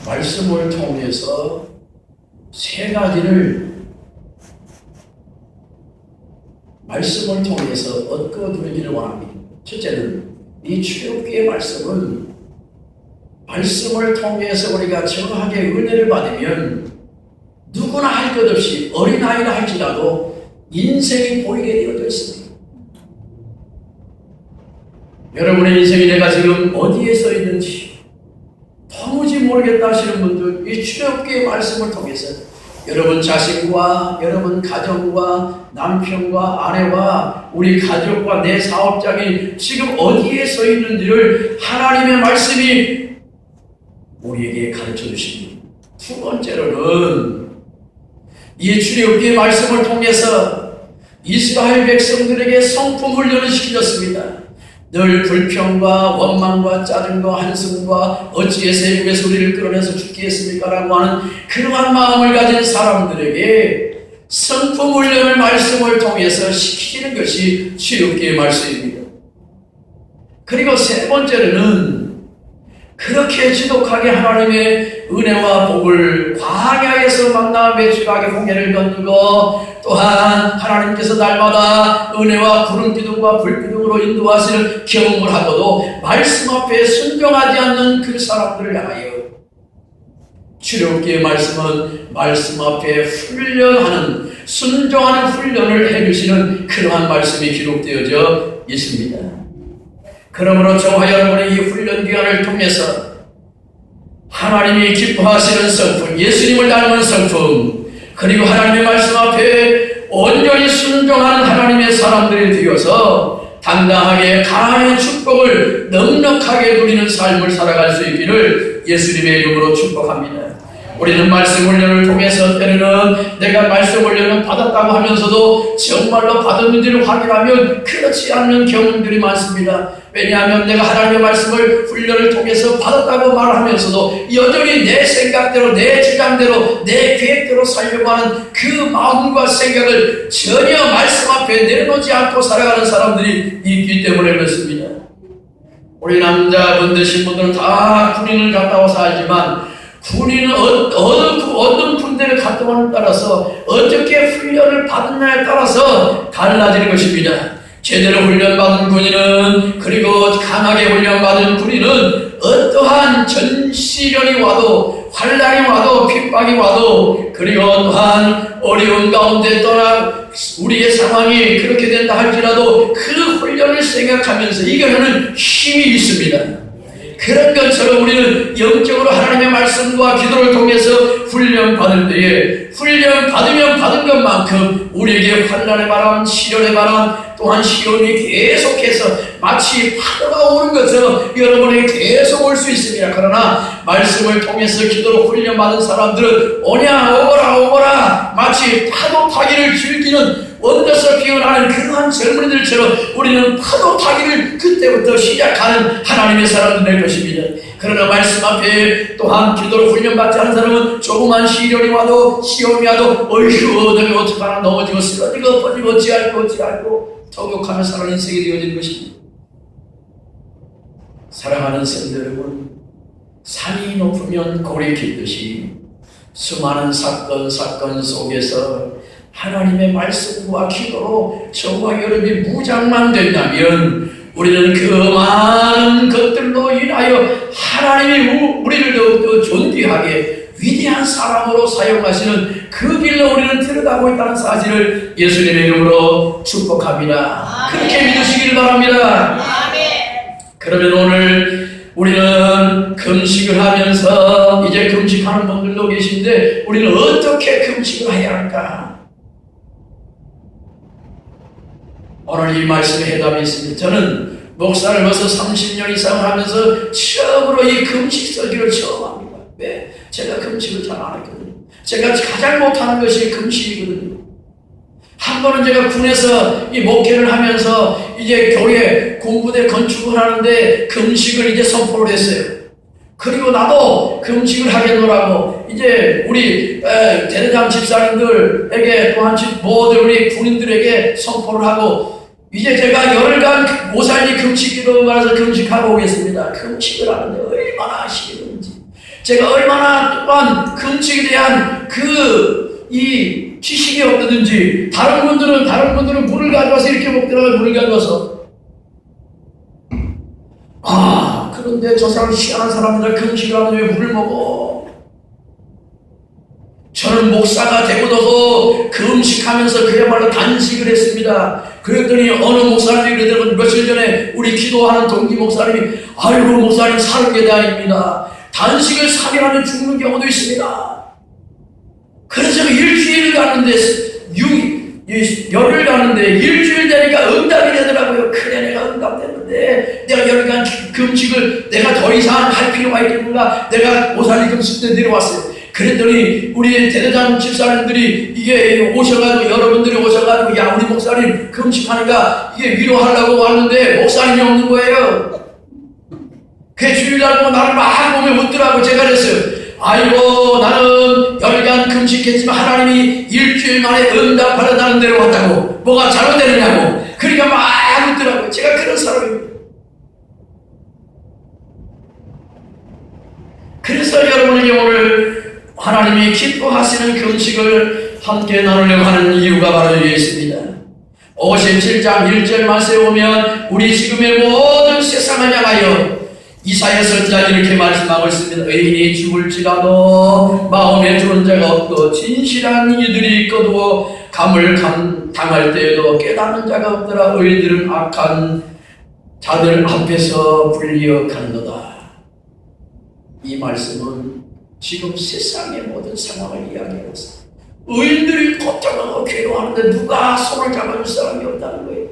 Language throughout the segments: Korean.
말씀을 통해서 세 가지를 말씀을 통해서 얻고 누리기를 원합니다. 첫째는 이 출애굽기의 말씀은 말씀을 통해서 우리가 정확하게 은혜를 받으면 누구나 할 것 없이 어린아이라 할지라도 인생이 보이게 되어져 있습니다. 여러분의 인생이 내가 지금 어디에 서 있는지 도무지 모르겠다 하시는 분들, 이 출애굽기의 말씀을 통해서 여러분 자신과 여러분 가정과 남편과 아내와 우리 가족과 내 사업장이 지금 어디에 서 있는지를 하나님의 말씀이 우리에게 가르쳐 주십니다. 두 번째로는 이 출애굽기의 말씀을 통해서 이스라엘 백성들에게 성품 훈련을 시키셨습니다. 늘 불평과 원망과 짜증과 한숨과 어찌해서 애굽에서 우리를 끌어내서 죽게 했습니까? 라고 하는 그러한 마음을 가진 사람들에게 성품 훈련을 말씀을 통해서 시키는 것이 출애굽기의 말씀입니다. 그리고 세 번째로는 그렇게 지독하게 하나님의 은혜와 복을 광야에서 만나 매출하게 홍해를 건너고 또한 하나님께서 날마다 은혜와 구름기둥과 불기둥으로 인도하시는 경험을 하고도 말씀 앞에 순종하지 않는 그 사람들을 향하여 출애굽기의 말씀은 말씀 앞에 훈련하는 순종하는 훈련을 해주시는 그러한 말씀이 기록되어져 있습니다. 그러므로 저와 여러분의 이 훈련 기간을 통해서 하나님이 기뻐하시는 성품, 예수님을 닮은 성품, 그리고 하나님의 말씀 앞에 온전히 순종하는 하나님의 사람들이 되어서 당당하게 가나안의 축복을 넉넉하게 누리는 삶을 살아갈 수 있기를 예수님의 이름으로 축복합니다. 우리는 말씀 훈련을 통해서 때로는 내가 말씀 훈련을 받았다고 하면서도 정말로 받았는지를 확인하면 그렇지 않는 경험들이 많습니다. 왜냐하면 내가 하나님의 말씀을 훈련을 통해서 받았다고 말하면서도 여전히 내 생각대로, 내 주장대로, 내 계획대로 살려고 하는 그 마음과 생각을 전혀 말씀 앞에 내려놓지 않고 살아가는 사람들이 있기 때문에 그렇습니다. 우리 남자분들, 신분들은 다 군인을 갔다 와서 알지만 군인은 어떤 군대를 갔다 오는 따라서 어떻게 훈련을 받느냐에 따라서 달라지는 것입니다. 제대로 훈련받은 군인은, 그리고 강하게 훈련받은 군인은 어떠한 전시련이 와도, 환란이 와도, 핍박이 와도, 그리고 또한 어려운 가운데 떠나 우리의 상황이 그렇게 된다 할지라도 그 훈련을 생각하면서 이겨내는 힘이 있습니다. 그런 것처럼 우리는 영적으로 하나님의 말씀과 기도를 통해서 훈련 받을 때에 훈련 받으면 받은 것만큼 우리에게 환난의 바람, 시련의 바람, 또한 시련이 계속해서 마치 파도가 오는 것처럼 여러분에게 계속 올 수 있습니다. 그러나 말씀을 통해서 기도로 훈련받은 사람들은 오거라 마치 파도 타기를 즐기는 원더서 피어나는 그러한 젊은이들처럼 우리는 파도 타기를 그때부터 시작하는 하나님의 사람들 될 것입니다. 그러나 말씀 앞에 또한 기도로 훈련받지 않은 사람은 조그만 시련이 와도 시험이 와도 어휴 내가 어떡하나 넘어지고 쓰러지고 엎어지고 어찌할고 도격하며 살아가는 인생이 되어진 것입니다. 사랑하는 성도 여러분, 산이 높으면 골이 깊듯이 수많은 사건 속에서 하나님의 말씀과 기도로 저와 여러분이 무장만 된다면 우리는 그 많은 것들로 인하여 하나님이 우리를 더욱더 존귀하게 위대한 사람으로 사용하시는 그 길로 우리는 들어가고 있다는 사실을 예수님의 이름으로 축복합니다. 그렇게 믿으시길 바랍니다. 그러면 오늘 우리는 금식을 하면서 이제 금식하는 분들도 계신데 우리는 어떻게 금식을 해야 할까? 오늘 이 말씀에 해답이 있습니다. 저는 목사를 벌써 30년 이상을 하면서 처음으로 이 금식 설교를 처음 합니다. 왜? 제가 금식을 잘 안 했거든요. 제가 가장 못하는 것이 금식이거든요. 한 번은 제가 군에서 이 목회를 하면서 이제 교회 공부대 건축을 하는데 금식을 이제 선포를 했어요. 그리고 나도 금식을 하겠노라고 이제 우리 대대장 집사님들에게 또한 모든 우리 군인들에게 선포를 하고 이제 제가 열흘간 모살리 금식기도 말해서 금식하고 오겠습니다. 금식을 하는데 얼마나 싫은지 제가 얼마나 또한 금식에 대한 이 지식이 없다든지 다른 분들은 물을 가져와서 이렇게 먹더라고요. 물을 가져와서. 그런데 저 사람 희한한 사람이다. 금식을 하는데 왜 물을 먹어? 저는 목사가 되고도 금식하면서 그야말로 단식을 했습니다. 그랬더니 어느 목사님이 그러더라고요. 며칠 전에 우리 기도하는 동기 목사님이 아이고 목사님 사는 게 다행입니다. 단식을 3일 안에 죽는 경우도 있습니다. 그래서 제가 일주일을 갔는데 열흘 갔는데 일주일 되니까 응답이 되더라고요. 그래 내가 응답됐는데 내가 열흘간 금식을 내가 더 이상 할 필요가 있겠는가. 내가 오산리 금식 때 내려왔어요. 그랬더니 우리 대대장 집사님들이 이게 오셔가지고 여러분들이 오셔가지고 야 우리 목사님 금식하니까 이게 위로하려고 왔는데 목사님이 없는 거예요. 그 주일날 보고 나를 막 보며 묻더라고. 제가 그랬어요. 아이고 나는 열간 금식했지만 하나님이 일주일 만에 응답하려다는 데로 왔다고. 뭐가 잘못되느냐고. 그러니까 막 묻더라고. 제가 그런 사람입니다. 그래서 여러분에게 오늘 하나님이 기뻐하시는 금식을 함께 나누려고 하는 이유가 바로 여기 있습니다. 57장 1절 말씀에 보면 우리 지금의 모든 세상을 향하여 이사야 선지자가 이렇게 말씀하고 있습니다. 의인이 죽을지라도 마음에 두는 자가 없고 진실한 이들이 거두어 감을 당할 때에도 깨닫는 자가 없더라. 의인들은 악한 자들 앞에서 불리어 간도다. 이 말씀은 지금 세상의 모든 상황을 이야기하고 있습니다. 의인들이 걱정하고 괴로워하는데 누가 손을 잡아줄 사람이 없다는 거예요.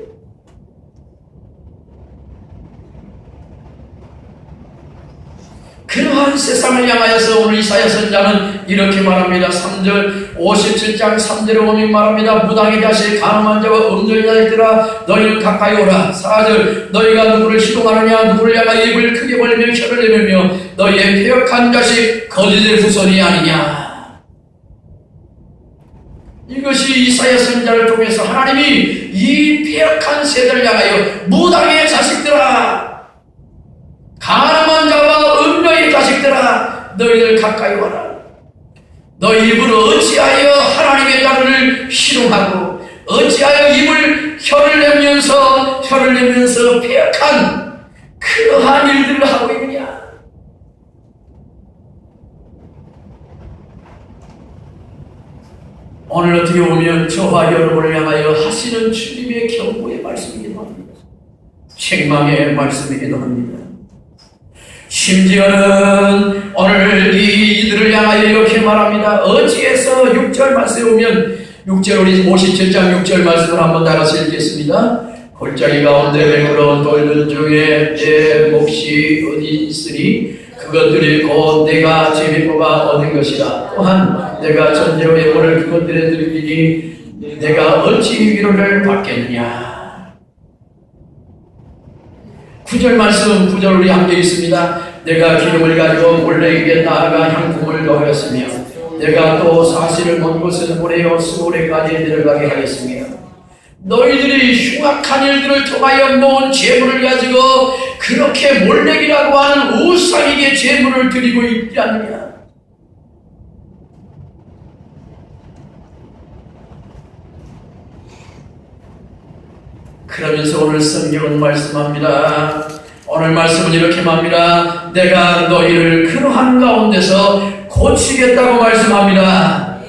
그러한 세상을 향하여서 오늘 이사야 선지자는 이렇게 말합니다. 3절 57장 3절에 보면 말합니다. 무당의 자식 가늠한 자와 음녀의 자식들아 너희는 가까이 오라. 4절 너희가 누구를 시동하느냐. 누구를 향하여 입을 크게 벌리며 혀를 내밀며 너희의 패역한 자식 거짓의 후손이 아니냐. 이것이 이사야 선지자를 통해서 하나님이 이 패역한 세대를 향하여 무당의 자식들아 가늠한 자와 음녀의 자식들아 너희들 가까이 와라. 너희 입으로 어찌하여 하나님의 자를 희롱하고 어찌하여 입을 혀를 내면서 패역한 그러한 일들을 하고 있느냐. 오늘 어떻게 보면 저와 여러분을 향하여 하시는 주님의 경고의 말씀이기도 합니다. 책망의 말씀이기도 합니다. 심지어는 오늘 이들을 향하여 이렇게 말합니다. 어찌해서 6절 말씀에 오면 6절 우리 57장 6절 말씀을 한번 다 같이 읽겠습니다. 골짜기 가운데 매끄러운 돌들 중에 내 몫이 어디 있으니 그것들이 곧 내가 재미 뽑아 얻은 것이다. 또한 내가 전제로 예물을 그것들에 드리니 내가 어찌 위로를 받겠느냐. 9절 말씀 9절 우리 함께 있습니다. 내가 기름을 가지고 몰래 입에 나아가 향품을 더하였으며 내가 또 사실을 먼 곳을 보내어 수고래까지 내려가게 하겠으며 너희들이 흉악한 일들을 통하여 모은 재물을 가지고 그렇게 몰래기라고 하는 우상에게 재물을 드리고 있지 않느냐. 그러면서 오늘 성경은 말씀합니다. 오늘 말씀은 이렇게 말합니다. 내가 너희를 그러한 가운데서 고치겠다고 말씀합니다.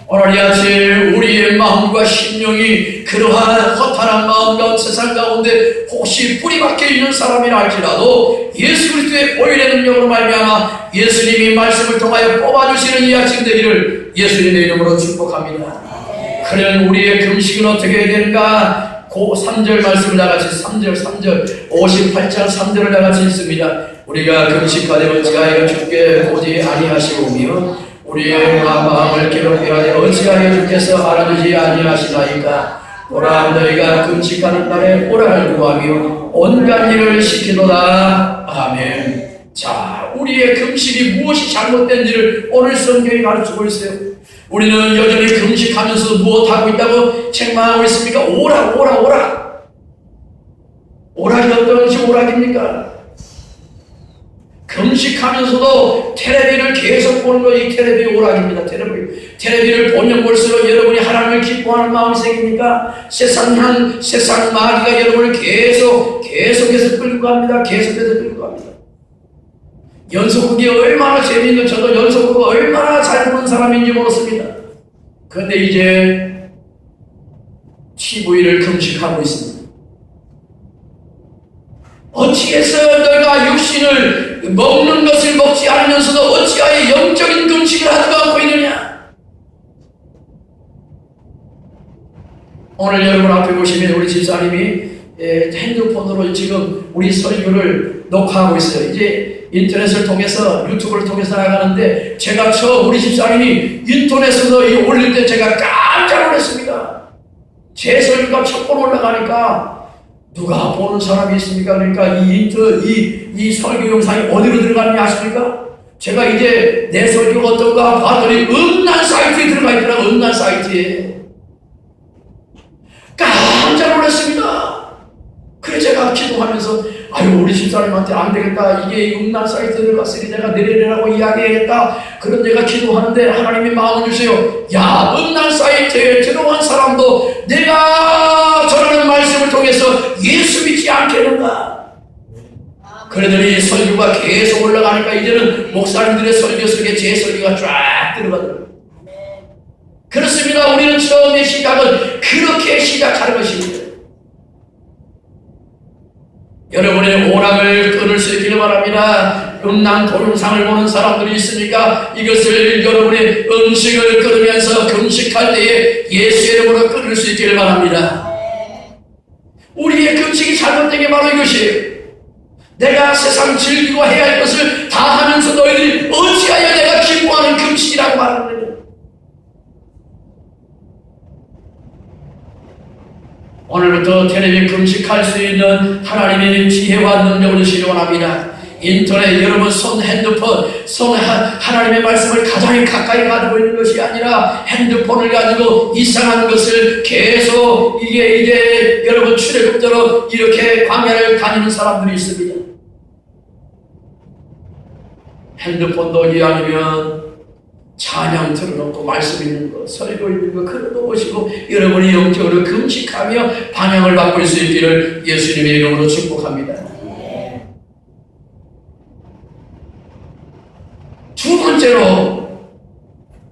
오늘 이 아침 우리의 마음과 심령이 그러한 허탄한 마음 가운데 세상 가운데 혹시 뿌리 박혀 있는 사람이라 할지라도 예수 그리스도의 보혈의 능력으로 말미암아 예수님이 말씀을 통하여 뽑아주시는 이 아침 되기를 예수님의 이름으로 축복합니다. 그러면 우리의 금식은 어떻게 해야 되는가? 고 3절 말씀을 다같이 3절 58장 3절을 다같이 읽습니다. 우리가 금식하되 어찌하여 주께 보지 아니하시오며 우리의 마음을 괴롭게 하되 어찌하여 주께서 알아주지 아니하시나이까. 오라 너희가 금식하는 날에 오라를 구하며 온갖 일을 시키도다. 아멘. 자, 우리의 금식이 무엇이 잘못된지를 오늘 성경이 가르치고 있어요. 우리는 여전히 금식하면서 무엇하고 있다고 책망하고 있습니까? 오락. 오락이 어떤 것이 오락입니까? 금식하면서도 텔레비를 계속 보는 거, 이 텔레비 오락입니다. 텔레비를 보면 볼수록 여러분이 하나님을 기뻐하는 마음이 생깁니까? 세상 마귀가 여러분을 계속해서 끌고 갑니다. 계속해서 끌고 갑니다. 연속극이 얼마나 재미있는, 저도 연속극을 얼마나 잘 보는 사람인지 모르겠습니다. 그런데 이제 TV를 금식하고 있습니다. 어찌해서 너희가 육신을 먹는 것을 먹지 않으면서도 어찌하여 영적인 금식을 하지도 않고 있느냐? 오늘 여러분 앞에 보시면 우리 집사님이 핸드폰으로 지금 우리 설교를 녹화하고 있어요. 이제 인터넷을 통해서, 유튜브를 통해서 나가는데, 제가 우리 집사님이 인터넷에서 올릴 때 제가 깜짝 놀랐습니다. 제 설교가 첫 번 올라가니까 누가 보는 사람이 있습니까? 그러니까 이 설교 영상이 어디로 들어가는지 아십니까? 제가 이제 내 설교가 어떤가 봤더니 음란 사이트에 들어가 있더라고요. 음란 사이트에. 깜짝 놀랐습니다. 그래서 제가 기도하면서, 우리 집사님한테 안 되겠다. 이게 음란 사이트에 들어갔으니 내가 내려내라고 이야기했다. 그런 내가 기도하는데 하나님이 마음을 주세요. 야, 음란 사이트에 들어간 사람도 내가 전하는 말씀을 통해서 예수 믿지 않겠는가? 그러더니 설교가 계속 올라가니까 이제는 목사님들의 설교 속에 제 설교가 쫙 들어가더라고요. 그렇습니다. 우리는 처음의 시작은 그렇게 시작하는 것입니다. 여러분의 오락을 끊을 수 있기를 바랍니다. 음란 동영상을 보는 사람들이 있으니까 이것을 여러분의 음식을 끊으면서 금식할 때에 예수의 이름으로 끊을 수 있기를 바랍니다. 우리의 금식이 잘못된 게 바로 이것이에요. 내가 세상 즐기고 해야 할 것을 다 하면서 너희들이 어찌하여 내가 기뻐하는 금식이라고 말하는 거냐? 오늘부터 텔레비 금식할 수 있는 하나님의 지혜와 능력을 시원합니다. 인터넷, 여러분 핸드폰, 하나님의 말씀을 가장 가까이 가지고 있는 것이 아니라 핸드폰을 가지고 이상한 것을 계속 이게 여러분 출애굽대로 이렇게 광야를 다니는 사람들이 있습니다. 핸드폰도 아니면 찬양 틀어놓고 말씀 있는 거, 설교 있는 거 그런 거 보시고 여러분이 영적으로 금식하며 방향을 바꿀 수 있기를 예수님의 이름으로 축복합니다. 두 번째로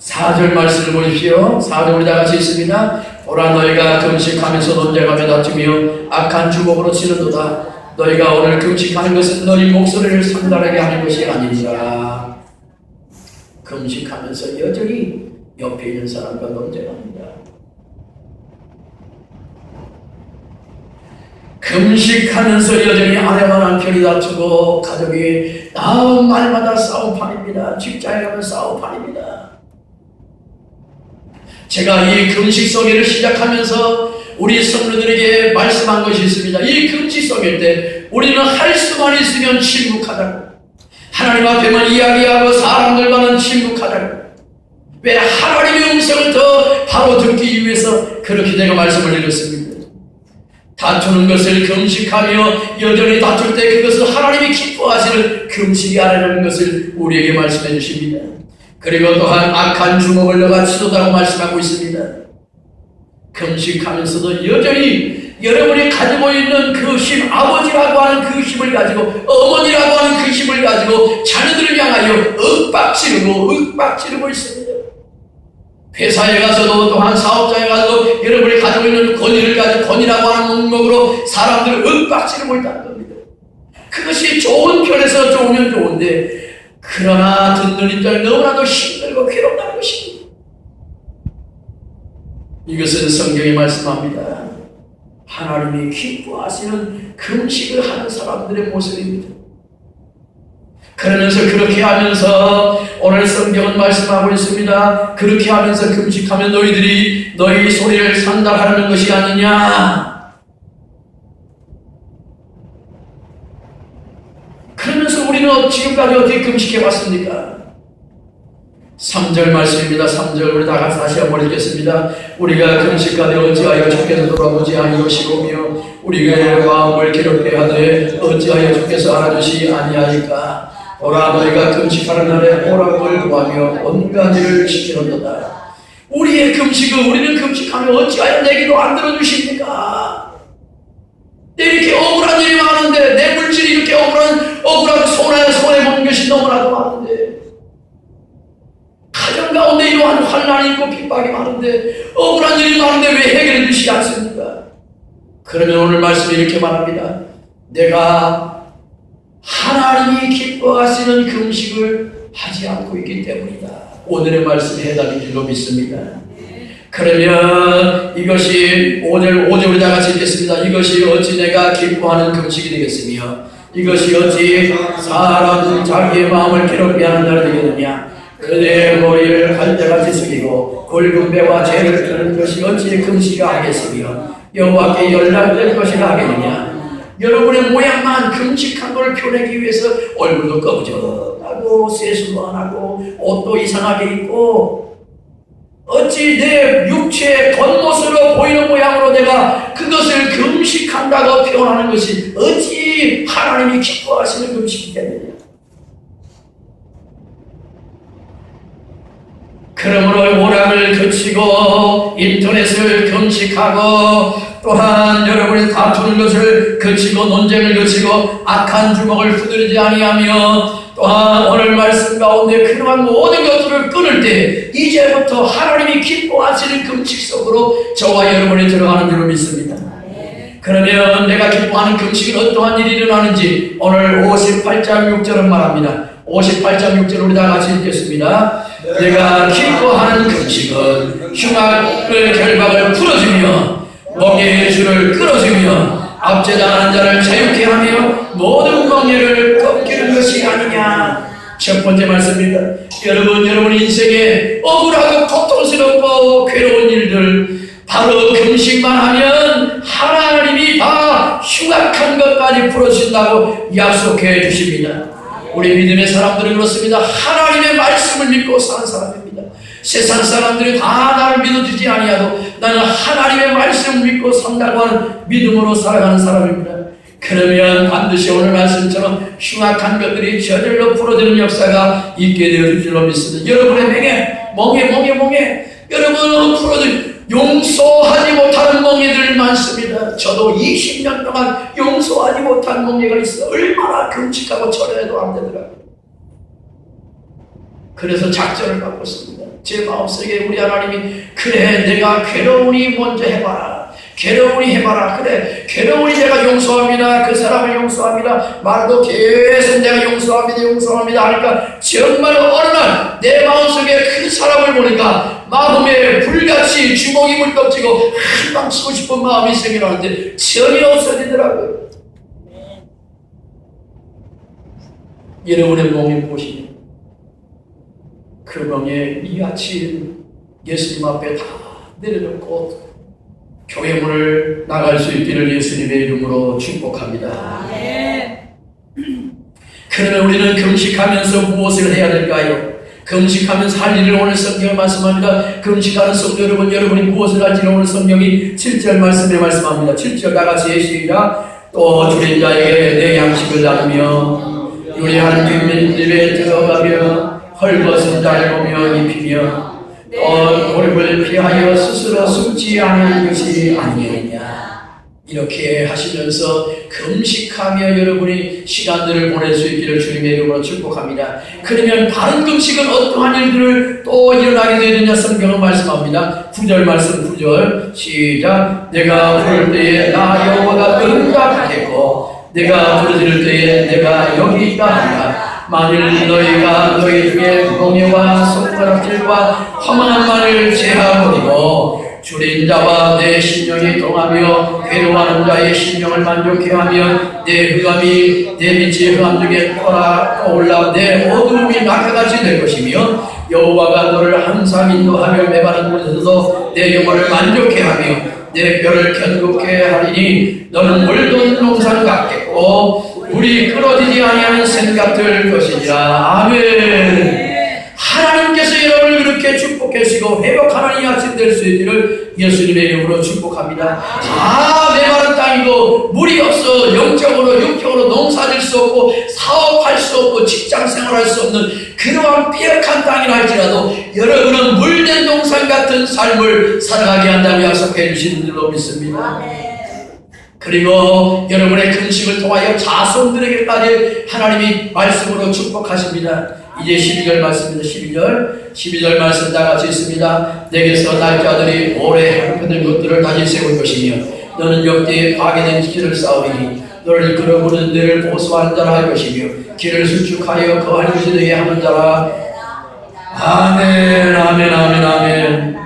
4절 말씀을 보십시오. 4절 우리 다 같이 있습니다. 보라, 너희가 금식하면서 논쟁하며 다투며 악한 주먹으로 치는도다. 너희가 오늘 금식하는 것은 너희 목소리를 상달하게 하는 것이 아니니라. 금식하면서 여전히 옆에 있는 사람과 논쟁합니다. 금식하면서 여전히 아내와 남편이 다투고 가족이 말마다 싸움판입니다. 직장에 가면 싸움판입니다. 제가 이 금식 성회를 시작하면서 우리 성도들에게 말씀한 것이 있습니다. 이 금식 성회 때 우리는 할 수만 있으면 침묵하자고, 하나님 앞에만 이야기하고 사람들과는 침묵하자고. 왜? 하나님의 음성을 더 바로 듣기 위해서 그렇게 내가 말씀을 드렸습니다. 다투는 것을 금식하며 여전히 다툴 때 그것을 하나님이 기뻐하시는 금식이 아니라는 것을 우리에게 말씀해 주십니다. 그리고 또한 악한 주먹을 너가 치도다고 말씀하고 있습니다. 금식하면서도 여전히 여러분이 가지고 있는 그 힘, 아버지라고 하는 그 힘을 가지고, 어머니라고 하는 그 힘을 가지고 자녀들을 향하여 윽박지르고 있습니다. 회사에 가서도 또한 사업자에 가서도 여러분이 가지고 있는 권위를 가지고 권위라고 하는 목록으로 사람들을 윽박지르고 있다는 겁니다. 그것이 좋은 편에서 좋으면 좋은데, 그러나 듣는 입장에 너무나도 힘들고 괴롭다는 것입니다. 이것은 성경이 말씀합니다. 하나님이 기뻐하시는 금식을 하는 사람들의 모습입니다. 그러면서 그렇게 하면서 오늘 성경은 말씀하고 있습니다. 그렇게 하면서 금식하면 너희들이 너희 소리를 상달하는 것이 아니냐. 그러면서 우리는 지금까지 어떻게 금식해 왔습니까? 3절 말씀입니다. 3절 우리 다 같이 다시 한번 읽겠습니다. 우리가 금식하되 어찌하여 주께서 돌아보지 아니하시고며 우리가 마음을 괴롭게 하되 어찌하여 주께서 알아주시 아니하니까. 오라 너희가 금식하는 날에 오락을 구하며 온갖 일을 지키는도다. 우리의 금식은 우리는 금식하며 어찌하여 내 기도 안 들어주십니까? 내 이렇게 억울한 일이 많은데 내 물질이 이렇게 억울하고 손해보는 것이 너무나도 많은데 가정 가운데 이러한 환난이 있고 핍박이 많은데 억울한 일이 많은데 왜 해결해 주시지 않습니까? 그러면 오늘 말씀에 이렇게 말합니다. 내가 하나님이 기뻐하시는 금식을 하지 않고 있기 때문이다. 오늘의 말씀이 해답인 줄로 믿습니다. 그러면 이것이 5절을 다 같이 읽겠습니다. 이것이 어찌 내가 기뻐하는 금식이 되겠으며 이것이 어찌 사람 자기의 마음을 괴롭게 하는 날이 되겠느냐. 그대의 머리를 갈대같이 숙이고 굵은 배와 죄를 드는 것이 어찌 금식이 하겠으며 여호와께 연락될 것이라 하겠느냐. 여러분의 모양만 금식한 걸 표내기 위해서 얼굴도 꺼부적하고 세수도 안 하고 옷도 이상하게 입고 어찌 내 육체의 겉모습으로 보이는 모양으로 내가 그것을 금식한다고 표현하는 것이 어찌 하나님이 기뻐하시는 금식이 되느냐. 그러므로 오락을 그치고 인터넷을 금식하고 또한 여러분이 다투는 것을 그치고 논쟁을 그치고 악한 주먹을 두드리지 아니하며 또한 오늘 말씀 가운데 그러한 모든 것들을 끊을 때 이제부터 하나님이 기뻐하시는 금식 속으로 저와 여러분이 들어가는 줄로 믿습니다. 그러면 내가 기뻐하는 금식은 어떠한 일이 일어나는지 오늘 58장 6절은 말합니다. 58장 6절 우리 다 같이 읽겠습니다. 내가 기뻐하는 금식은 흉악의 결박을 풀어주며 멍에의 줄을 끌어주며 압제당하는 자를 자유케 하며 모든 멍에를 꺾이는 것이 아니냐. 첫 번째 말씀입니다. 여러분 인생에 억울하고 고통스럽고 괴로운 일들 바로 금식만 하면 하나님이 다 흉악한 것까지 풀어준다고 약속해 주십니다. 우리 믿음의 사람들은 그렇습니다. 하나님의 말씀을 믿고 사는 사람입니다. 세상 사람들이 다 나를 믿어주지 아니하도 나는 하나님의 말씀을 믿고 산다고 하는 믿음으로 살아가는 사람입니다. 그러면 반드시 오늘 말씀처럼 흉악한 것들이 저절로 풀어지는 역사가 있게 되어질 줄로 믿습니다. 여러분의 멍에 여러분은 용서하지 못하는 멍에들 많습니다. 저도 20년 동안 용서하지 못한 멍에가 있어 얼마나 금식하고 절해도 안 되더라고요. 그래서 작전을 바꿨습니다. 제 마음속에 우리 하나님이 그래 내가 괴로우니 먼저 해봐라. 그래 괴로우니 내가 용서합니다. 그 사람을 용서합니다. 말도 계속 내가 용서합니다 하니까 정말 어느 날 내 마음속에 그 사람을 보니까 마음에 불같이 주먹이 물떡지고 한방 치고 싶은 마음이 생겨나는데 전혀 없어지더라고요. 여러분의 멍에 보시면 그 멍에 이 아침 예수님 앞에 다 내려놓고 교회 문을 나갈 수 있기를 예수님의 이름으로 축복합니다. 그러면 우리는 금식하면서 무엇을 해야 될까요? 금식하면서 할 일을 오늘 성경에 말씀합니다. 금식하는 성도 여러분이 무엇을 할지를 오늘 성경이 7절 말씀에 말씀합니다. 7절 다같이 시작. 또 줄인 자에게 내 양식을 나누며 요리하는 빈민집에 들어가며 헐벗은 자를 보며 입히며 또 고립을 피하여 스스로 숨지 않은 것이 아니겠느냐. 이렇게 하시면서 금식하며 여러분이 시간들을 보낼 수 있기를 주님의 이름으로 축복합니다. 그러면 바른 금식은 어떠한 일들을 또 일어나게 되느냐 성경은 말씀합니다. 9절 말씀 9절 시작. 내가 부를 때에 나 여호와가 응답하겠고 내가 부르짖을 때에 내가 여기 있다 하리라. 만일 너희가 너희 중에 멍에와 손가락질과 허망한 말을 제하버리고 줄인 자와 내 심령이 동하며 괴로워하는 자의 심령을 만족해 하며 내 흑암이 내 빛의 흑암 중에 떠올라 내 어두움이 낙하같이 될 것이며 여호와가 너를 항상 인도하며 메마른 곳에서도 내 영혼을 만족해 하며 내 뼈를 견고케 하리니 너는 물든 농산 같겠고 물이 끊어지지 아니하는 샘 같을 것이니라. 아멘. 하나님께서 여러분을 물건을 이렇게 축복하시고 회복 하나님이 약속될 수 있기를 예수님의 이름으로 축복합니다. 다 메마른 땅이고 물이 없어 영적으로 육적으로 농사질 수 없고 사업할 수 없고 직장 생활할 수 없는 그러한 폐역한 땅이라 할지라도 여러분은 물된 동산 같은 삶을 살아가게 한다고 약속해 주시는 줄로 믿습니다. 그리고 여러분의 근심을 통하여 자손들에게까지 하나님이 말씀으로 축복하십니다. 이제 12절 말씀입니다. 12절 말씀 다 같이 있습니다. 내게서 날 자들이 오래 행편된 것들을 다시 세울 것이며 너는 역대에 파괴된 길을 쌓으리니 너를 이끌어 부르는 데를 보수하는 자라 할 것이며 길을 수축하여 거하는 것이 되게 하는 자라. 아멘 아멘 아멘 아멘.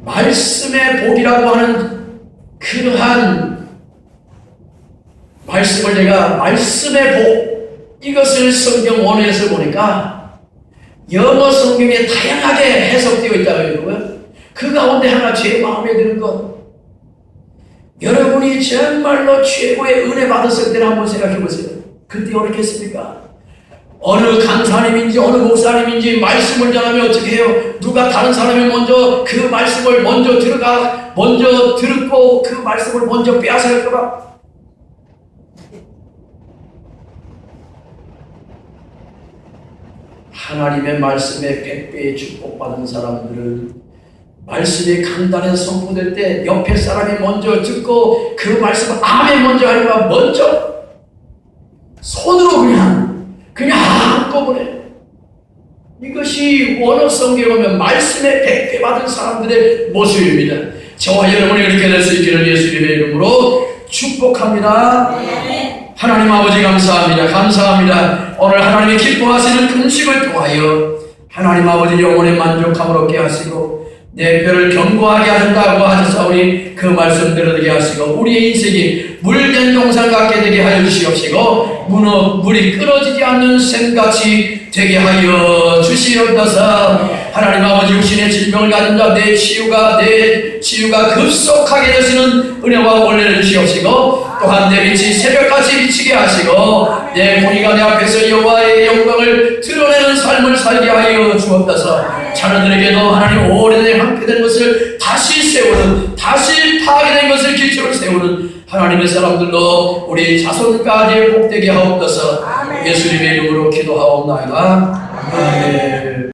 말씀의 복이라고 하는 그러한 말씀을 내가 말씀의 복 이것을 성경 원어에서 보니까 영어 성경에 다양하게 해석되어 있다고 여러분. 그 가운데 하나 제 마음에 드는 것, 여러분이 정말로 최고의 은혜 받았을 때를 한번 생각해 보세요. 그때 어떻겠습니까? 어느 강사님인지 어느 목사님인지 말씀을 전하면 어떻게 해요? 누가 다른 사람이 먼저 그 말씀을 먼저 듣고 그 말씀을 먼저 빼앗을까봐. 하나님의 말씀에 100배의 축복받은 사람들은 말씀이 강단에 선포될 때 옆에 사람이 먼저 듣고 그 말씀을 아멘 먼저 하니까 먼저 손으로 그냥 한꺼번에. 이것이 원어 성경에 보면 말씀에 100배 받은 사람들의 모습입니다. 저와 여러분이 이렇게 될 수 있기를 예수님의 이름으로 축복합니다. 하나님 아버지 감사합니다. 오늘 하나님이 기뻐하시는 금식을 통하여 하나님 아버지 영혼의 만족함을 얻게 하시고 내 뼈를 견고하게 하셨다고 하셨사오니 그 말씀 들어되게 하시고 우리의 인생이 물된 동산 같게 되게 하여 주시옵시고 물이 끊어지지 않는 샘같이 되게 하여 주시옵소서. 하나님 아버지 육신의 질병을 가진 자 내 치유가 급속하게 되시는 은혜와 원래를 주시옵시고 또한 내 빛이 새벽같이 비치게 하시고 내 공의가 내 앞에서 여호와의 영광을 드러내는 삶을 살게 하여 주옵소서. 자녀들에게도 하나님 오래된 황폐된 것을 다시 세우는, 다시 파괴된 것을 기초로 세우는 하나님의 사람들로 우리 자손까지 복되게 하옵소서. 예수님의 이름으로 기도하옵나이다. 아멘.